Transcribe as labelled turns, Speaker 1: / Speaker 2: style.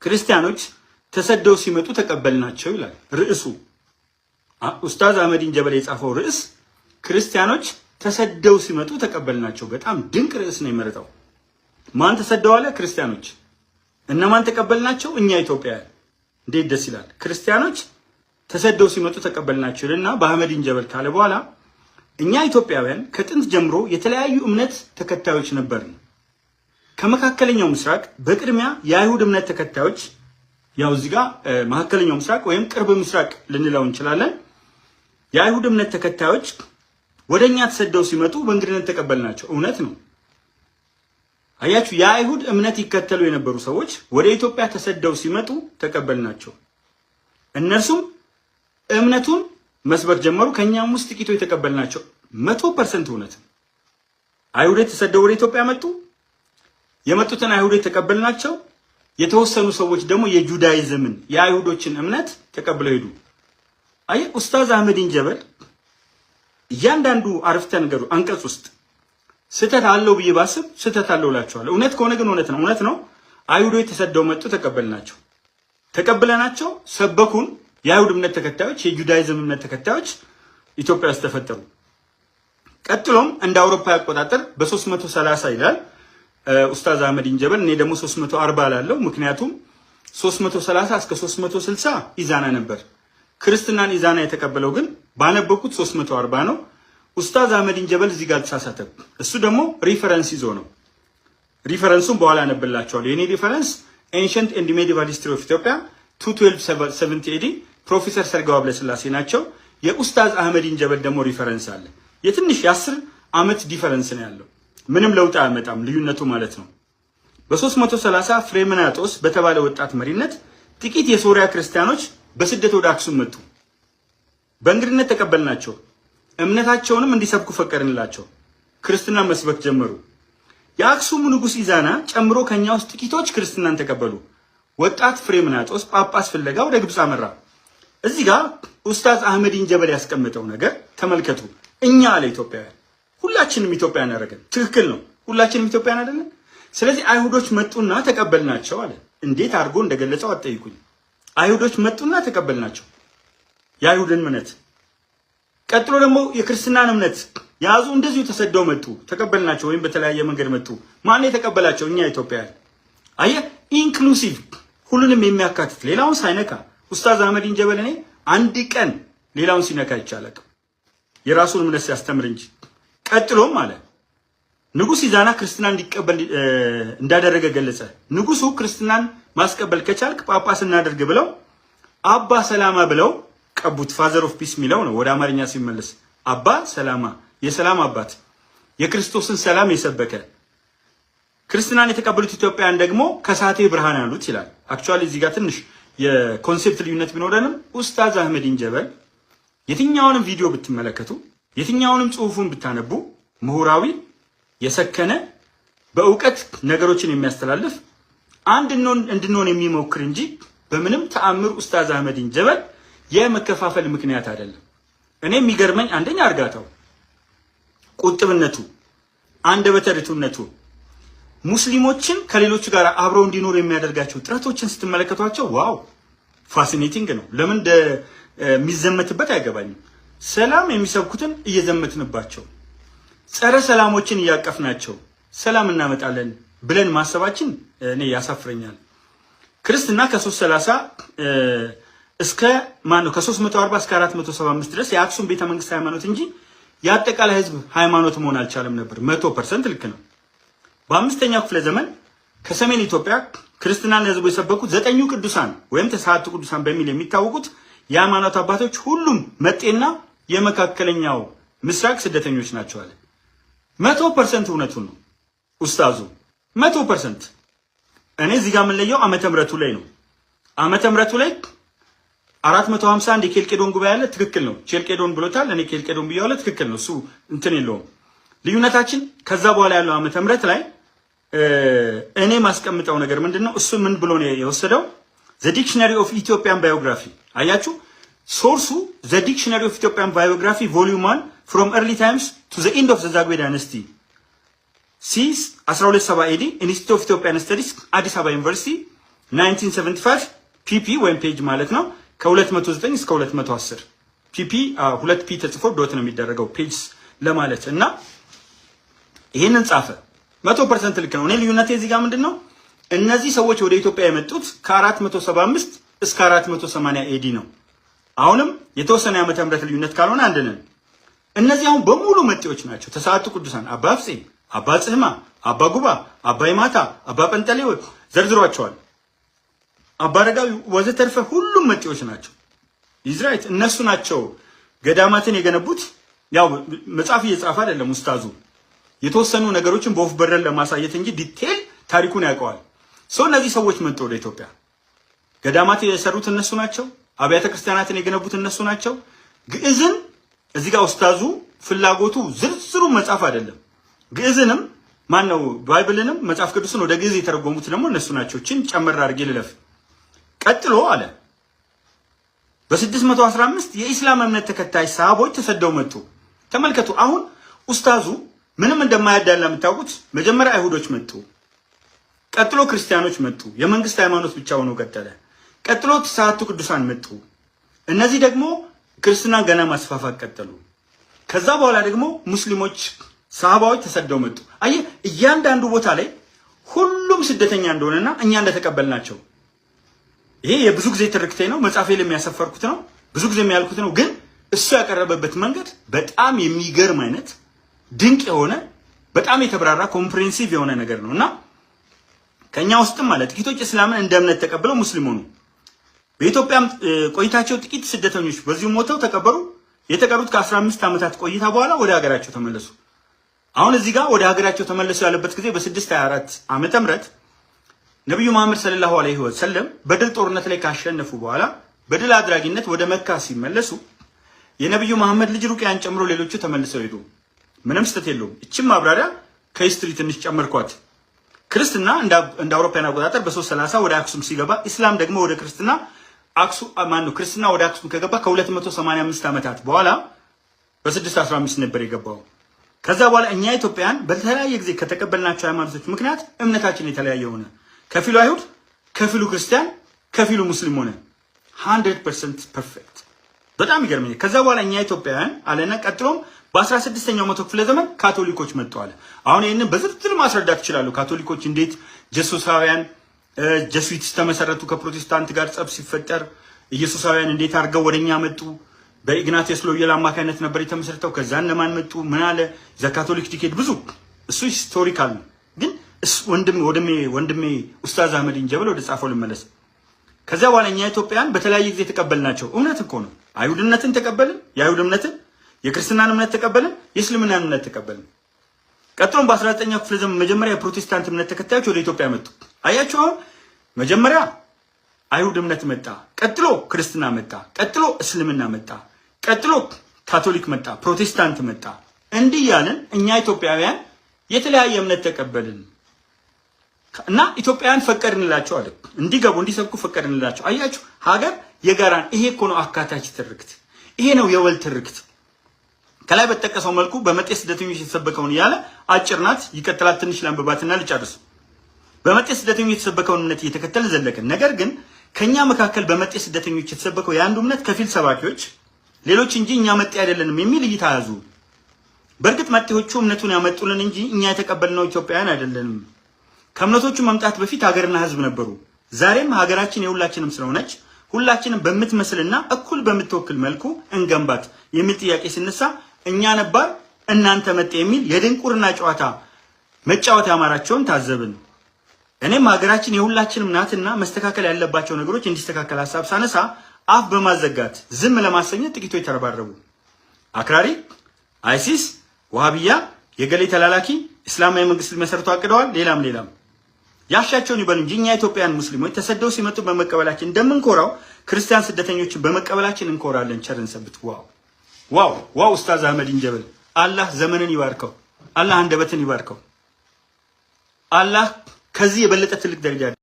Speaker 1: ክርስቲያኖች ተሰደው ሲመጡ ተቀበልናቸው ይላል ርዕሱ። ኡስታዝ አህመዲን ጀበል የጻፈው ርዕስ ክርስቲያኖች ተሰደው ሲመጡ ተቀበልናቸው። በጣም ድንቅ ርዕስ ነው የመረጠው። ማን ተሰደው አለ? ክርስቲያኖች። እነማን ተቀበልናቸው? እኛ ኢትዮጵያውያን። እንዴት ደስ ይላል! ክርስቲያኖች ተሰደው ሲመጡ ተቀበልናቸው እና በአህመዲን ጀበል ካለ በኋላ እኛ ኢትዮጵያውያን ከጥንት ጀምሮ የተለያዩ እምነት ተከታዮች ነበርን። ከመካከለኛው ምስራቅ በቅድሚያ የአይሁድ እምነት ተከታዮች፣ ያው እዚህ ጋር መካከለኛው ምስራቅ ወይም ቅርብ ምስራቅ ልንለው እንችላለን። የአይሁድ እምነት ተከታዮች ወደኛ ተሰደው ሲመጡ በእንግድነት ተቀበልናቸው። እውነት ነው። አያችሁ፣ የአይሁድ እምነት ይከተሉ የነበሩ ሰዎች ወደ ኢትዮጵያ ተሰደው ሲመጡ ተቀበልናቸው። እነርሱም እምነቱን መስበክ ጀመሩ። ከኛም ውስጥ ጥቂቶች ተቀበልናቸው። 100% እውነት። አይሁዶች ተሰደው ወደ ኢትዮጵያ መጡ። የመጡትን አይሁዶች ተቀበልናቸው። የተወሰኑ ሰዎች ደግሞ የጁዳይዝምን የአይሁዶችን እምነት ተቀብለው ሄዱ። አይ ኡስታዝ አህመዲን ጀበል እያንዳንዱ አረፍተ ነገሩ አንቀጽ ውስጥ ስህተት አለው ብዬ ባስብ ስህተት አለው እላቸዋለሁ። እውነት ከሆነ ግን እውነት ነው። እውነት ነው። አይሁዶች ተሰደው መጡ፣ ተቀበልናቸው። ተቀብለናቸው ሰበኩን። የአይሁድ እምነት ተከታዮች፣ የጁዳይዝም እምነት ተከታዮች ኢትዮጵያ ውስጥ ተፈጠሩ። ቀጥሎም እንደ አውሮፓ አቆጣጠር በ330 ይላል ኡስታዝ አህመዲን ጀበል። እኔ ደግሞ 340 ላለው፣ ምክንያቱም 330 እስከ 360 ኢዛና ነበር። ክርስትናን ኢዛና የተቀበለው ግን ባነበኩት 340 ነው። ኡስታዝ አህመዲን ጀበል እዚህ ጋር ተሳሳተ። እሱ ደግሞ ሪፈረንስ ይዞ ነው። ሪፈረንሱን በኋላ አነብላችኋለሁ። የኔ ሪፈረንስ ኤንሸንት ኤንድ ሜዲቫል ሂስትሪ ኦፍ ኢትዮጵያ 21270 AD ፕሮፌሰር ሰርገው አብለስላሴ ናቸው። የኡስታዝ አህመዲን ጀበል ደግሞ ሪፈረንስ አለ። የትንሽ የ10 ዓመት ዲፈረንስ ነው ያለው። ምንም ለውጥ አያመጣም ልዩነቱ ማለት ነው። በ330 ፍሬምናጦስ በተባለ ወጣት መሪነት ጥቂት የሶሪያ ክርስቲያኖች በስደት ወደ አክሱም መጡ። በእንግድነት ተቀበልናቸው። እምነታቸውንም እንዲሰብኩ ፈቀድንላቸው። ክርስትና መስበክ ጀመሩ። የአክሱሙ ንጉሥ ኢዛና ጨምሮ ከኛ ውስጥ ጥቂቶች ክርስትናን ተቀበሉ። ወጣት ፍሬምናጦስ ጳጳስ ፍለጋ ወደ ግብፅ አመራ። እዚህ ጋር ኡስታዝ አህመዲን ጀበል ያስቀመጠው ነገር ተመልከቱ። እኛ አለ ኢትዮጵያውያን፣ ሁላችንም ኢትዮጵያውያን ያደረገን ትክክል ነው። ሁላችንም ኢትዮጵያውያን አይደለን? ስለዚህ አይሁዶች መጡና ተቀበልናቸው አለ። እንዴት አድርጎ እንደገለጸው አትጠይቁኝ። አይሁዶች መጡና ተቀበልናቸው የአይሁድን እምነት። ቀጥሎ ደግሞ የክርስትናን እምነት ያዙ። እንደዚሁ ተሰደው መጡ፣ ተቀበልናቸው። ወይም በተለያየ መንገድ መጡ። ማን የተቀበላቸው? እኛ ኢትዮጵያውያን። አየህ፣ ኢንክሉሲቭ፣ ሁሉንም የሚያካትት ሌላውን ሳይነካ። ኡስታዝ አህመዲን ጀበል እኔ አንድ ቀን ሌላውን ሲነካ ይቻላል የራሱን እምነት ሲያስተምር እንጂ። ቀጥሎም አለ ንጉሥ ኢዛና ክርስትናን እንዲቀበል እንዳደረገ ገለጸ። ንጉሱ ክርስትናን ማስቀበል ከቻልክ ጳጳስ እናደርግ ብለው አባ ሰላማ ብለው ቀቡት። ፋዘር ኦፍ ፒስ የሚለው ነው ወደ አማርኛ ሲመለስ። አባ ሰላማ የሰላም አባት፣ የክርስቶስን ሰላም የሰበከ። ክርስትናን የተቀበሉት ኢትዮጵያውያን ደግሞ ከሳቴ ብርሃን አሉት ይላል። አክቹአሊ እዚህ ጋር ትንሽ የኮንሴፕት ልዩነት ቢኖረንም ኡስታዝ አህመዲን ጀበል የትኛውንም ቪዲዮ ብትመለከቱ፣ የትኛውንም ጽሁፉን ብታነቡ ምሁራዊ፣ የሰከነ፣ በእውቀት ነገሮችን የሚያስተላልፍ አንድ እንድንሆን የሚሞክር እንጂ በምንም ተአምር ኡስታዝ አህመዲን ጀበል የመከፋፈል ምክንያት አይደለም። እኔ የሚገርመኝ አንደኛ እርጋታው፣ ቁጥብነቱ፣ አንደበተ ርቱዕነቱ፣ ሙስሊሞችን ከሌሎች ጋር አብረው እንዲኖሩ የሚያደርጋቸው ጥረቶችን ስትመለከቷቸው ዋው ፋሲኔቲንግ ነው። ለምን የሚዘመትበት አይገባኝም። ሰላም የሚሰብኩትን እየዘመትንባቸው፣ ጸረ ሰላሞችን እያቀፍናቸው ሰላም እናመጣለን ብለን ማሰባችን እኔ ያሳፍረኛል። ክርስትና ከ330 እስከ ከ340 እስከ 475 ድረስ የአክሱም ቤተ መንግስት ሃይማኖት እንጂ የአጠቃላይ ህዝብ ሃይማኖት መሆን አልቻለም ነበር። 100% ልክ ነው። በአምስተኛው ክፍለ ዘመን ከሰሜን ኢትዮጵያ ክርስትናን ህዝቡ የሰበኩት 9 ቅዱሳን ወይም ተስዓቱ ቅዱሳን በሚል የሚታወቁት የሃይማኖት አባቶች ሁሉም መጤና የመካከለኛው ምስራቅ ስደተኞች ናቸው አለ። 100% እውነቱን ነው ኡስታዙ 100%። እኔ እዚህ ጋር የምንለየው ዓመተ ምሕረቱ ላይ ነው። ዓመተ ምሕረቱ ላይ 451 የኬልቄዶን ጉባኤ አለ። ትክክል ነው። ኬልቄዶን ብሎታል። እኔ ኬልቄዶን ብያለሁ። ትክክል ነው። እሱ እንትን የለውም። ልዩነታችን ከዛ በኋላ ያለው ዓመተ ምሕረት ላይ እኔ ማስቀምጠው ነገር ምንድነው? እሱ ምን ብሎ ነው የወሰደው? ዘ ዲክሽነሪ ኦፍ ኢትዮጵያን ባዮግራፊ። አያችሁ፣ ሶርሱ ዘ ዲክሽነሪ ኦፍ ኢትዮጵያን ባዮግራፊ ቮሊዩም 1 ፍሮም ኤርሊ ታይምስ ቱ ዘ ኤንድ ኦፍ ዘ ዛግዌ ዳይናስቲ ሲስ 1270 AD ኢንስቲትዩት ኦፍ ኢትዮጵያን ስተዲስ አዲስ አበባ ዩኒቨርሲቲ 1975 ፒፒ ወይም ፔጅ ማለት ነው ከ209 እስከ 210 ፒፒ 2 ፒ ተጽፎ ዶት ነው የሚደረገው ፔጅ ለማለት እና ይሄንን ጻፈ 100% ልክ ነው። እኔ ልዩነቴ እዚህ ጋር ምንድነው እነዚህ ሰዎች ወደ ኢትዮጵያ የመጡት ከ475 እስከ 480 ኤዲ ነው። አሁንም የተወሰነ ዓመተ ምህረት ልዩነት ካልሆነ አንድ ነን። እነዚህ አሁን በሙሉ መጤዎች ናቸው። ተሰዓቱ ቅዱሳን አባ አፍጼ፣ አባ ጽህማ፣ አባ ጉባ፣ አባ ይማታ፣ አባ ጴንጠሌዎ ዘርዝሯቸዋል። አባ አረጋዊ ወዘተርፈ ሁሉም መጤዎች ናቸው። ኢዝራኤል እነሱ ናቸው ገዳማትን የገነቡት። ያው መጽሐፍ እየጻፈ አይደለም ኡስታዙ የተወሰኑ ነገሮችን በወፍ በረር ለማሳየት እንጂ ዲቴል ታሪኩን ያውቀዋል። እነዚህ ሰዎች መጡ ወደ ኢትዮጵያ። ገዳማት የሰሩት እነሱ ናቸው። አብያተ ክርስቲያናትን የገነቡት እነሱ ናቸው። ግዕዝን እዚህ ጋር ኡስታዙ ፍላጎቱ ዝርዝሩ መጽሐፍ አይደለም። ግዕዝንም ማነው ባይብልንም መጽሐፍ ቅዱስን ወደ ግዕዝ የተረጎሙት ደግሞ እነሱ ናቸው። እቺን ጨመር አድርጌ ልለፍ። ቀጥሎ አለ በ615 የኢስላም እምነት ተከታይ ሰሃቦች ተሰደው መጡ። ተመልከቱ። አሁን ኡስታዙ ምንም እንደማያዳላ የምታውቁት መጀመሪያ አይሁዶች መጡ፣ ቀጥሎ ክርስቲያኖች መጡ። የመንግስት ሃይማኖት ብቻ ሆኖ ቀጠለ። ቀጥሎ ተሰዓቱ ቅዱሳን መጡ። እነዚህ ደግሞ ክርስትናን ገና ማስፋፋት ቀጠሉ። ከዛ በኋላ ደግሞ ሙስሊሞች ሰሃባዎች ተሰደው መጡ። አየህ እያንዳንዱ ቦታ ላይ ሁሉም ስደተኛ እንደሆነና እኛ እንደተቀበልናቸው ይሄ የብዙ ጊዜ ትርክቴ ነው። መጽሐፌ ላይ የሚያሰፈርኩት ነው። ብዙ ጊዜ የሚያልኩት ነው። ግን እሱ ያቀረበበት መንገድ በጣም የሚገርም አይነት ድንቅ የሆነ በጣም የተብራራ ኮምፕሬሄንሲቭ የሆነ ነገር ነውና ከኛ ውስጥም ማለት ጥቂቶች እስላምን እንደ እምነት ተቀብለው ሙስሊም ሆኑ። በኢትዮጵያም ቆይታቸው ጥቂት ስደተኞች በዚሁ ሞተው ተቀበሩ። የተቀሩት ከ15 ዓመታት ቆይታ በኋላ ወደ ሀገራቸው ተመለሱ። አሁን እዚህ ጋር ወደ ሀገራቸው ተመለሱ ያለበት ጊዜ በ624 ዓመተ ምህረት ነብዩ መሐመድ ሰለላሁ ዐለይሂ ወሰለም በድል ጦርነት ላይ ካሸነፉ በኋላ በድል አድራጊነት ወደ መካ ሲመለሱ የነብዩ መሐመድ ልጅ ሩቅያን ጨምሮ ሌሎቹ ተመልሰው ሄዱ። ምንም ስተት የለውም። እቺም ማብራሪያ ከሂስትሪ ትንሽ ጨመርኳት። ክርስትና እንደ አውሮፓውያን አቆጣጠር በ330 ወደ አክሱም ሲገባ ኢስላም ደግሞ ወደ ክርስትና ክርስትና ወደ አክሱም ከገባ ከ285 ዓመታት በኋላ በ615 ነበር የገባው። ከዛ በኋላ እኛ ኢትዮጵያውያን በተለያየ ጊዜ ከተቀበልናቸው ሃይማኖቶች ምክንያት እምነታችን የተለያየ ሆነ። ከፊሉ አይሁድ፣ ከፊሉ ክርስቲያን፣ ከፊሉ ሙስሊም ሆነ። 100% ፐርፌክት። በጣም ይገርመኛል። ከዛ በኋላ እኛ ኢትዮጵያውያን አለና ቀጥሎም በ16ኛው መቶ ክፍለ ዘመን ካቶሊኮች መጥተዋል። አሁን ይሄንን በዝርዝር ማስረዳት ይችላሉ። ካቶሊኮች እንዴት ጀሱሳውያን ጀሱይትስ ተመሰረቱ፣ ከፕሮቴስታንት ጋር ጸብ ሲፈጠር ኢየሱሳውያን እንዴት አድርገው ወደኛ መጡ። በኢግናቲየስ ሎዮላ አማካይነት ነበር የተመሰረተው። ከዛ እነማን መጡ፣ ምን አለ ዘካቶሊክ ዲኬድ ብዙ እሱ ሂስቶሪካል ነው። ግን ወንድሜ ኡስታዝ አህመዲን ጀበል ወደ ጻፈው ልመለስ። ከዛ በኋላ እኛ ኢትዮጵያውያን በተለያየ ጊዜ ተቀበልናቸው። እውነት እኮ ነው። አይሁድነትን ተቀበልን፣ የአይሁድ እምነትን፣ የክርስትናን እምነት ተቀበልን፣ የእስልምናን እምነት ተቀበልን። ቀጥሎም በ19ኛው ክፍለ ዘመን መጀመሪያ የፕሮቴስታንት እምነት ተከታዮች ወደ ኢትዮጵያ መጡ። አያችሁ፣ አሁን መጀመሪያ አይሁድ እምነት መጣ፣ ቀጥሎ ክርስትና መጣ፣ ቀጥሎ እስልምና መጣ፣ ቀጥሎ ካቶሊክ መጣ፣ ፕሮቴስታንት መጣ። እንዲህ ያለን እኛ ኢትዮጵያውያን የተለያየ እምነት ተቀበልን እና ኢትዮጵያውያን ፈቀድንላቸው አለ እንዲገቡ እንዲሰብኩ ፈቀድንላቸው። አያችሁ ሀገር የጋራን። ይሄ እኮ ነው አካታች ትርክት። ይሄ ነው የወል ትርክት። ከላይ በተጠቀሰው መልኩ በመጤ ስደተኞች የተሰበከውን ያለ አጭር ናት። ይቀጥላል። ትንሽ ላንብባትና ልጨርስ። በመጤ ስደተኞች የተሰበከውን እምነት እየተከተል ዘለቀን። ነገር ግን ከኛ መካከል በመጤ ስደተኞች የተሰበከው የአንዱ እምነት ከፊል ሰባኪዎች ሌሎች እንጂ እኛ መጤ አይደለንም የሚል እይታ ያዙ። በእርግጥ መጤዎቹ እምነቱን ያመጡልን እንጂ እኛ የተቀበልነው ኢትዮጵያውያን አይደለንም። ከእምነቶቹ መምጣት በፊት ሀገርና ሕዝብ ነበሩ። ዛሬም ሀገራችን የሁላችንም ስለሆነች ሁላችንም በምትመስልና እኩል በምትወክል መልኩ እንገንባት የሚል ጥያቄ ሲነሳ እኛ ነባር እናንተ መጤ የሚል የድንቁርና ጨዋታ መጫወት ያማራቸውን ታዘብን። እኔም ሀገራችን የሁላችንም ናትና መስተካከል ያለባቸው ነገሮች እንዲስተካከል ሀሳብ ሳነሳ አፍ በማዘጋት ዝም ለማሰኘት ጥቂቶች ተረባረቡ። አክራሪ፣ አይሲስ፣ ዋሃቢያ፣ የገሌ ተላላኪ እስላማዊ መንግስት ሊመሰርቱ አቅደዋል። ሌላም ያሻቸውን ይበሉ እንጂ እኛ ኢትዮጵያውያን ሙስሊሞች ተሰደው ሲመጡ በመቀበላችን እንደምንኮራው ክርስቲያን ስደተኞችን በመቀበላችን እንኮራለን። ቸርን ሰብት። ዋው ኡስታዝ አህመዲን ጀበል አላህ ዘመንን ይባርከው። አላህ አንደበትን ይባርከው። አላህ ከዚህ የበለጠ ትልቅ ደረጃ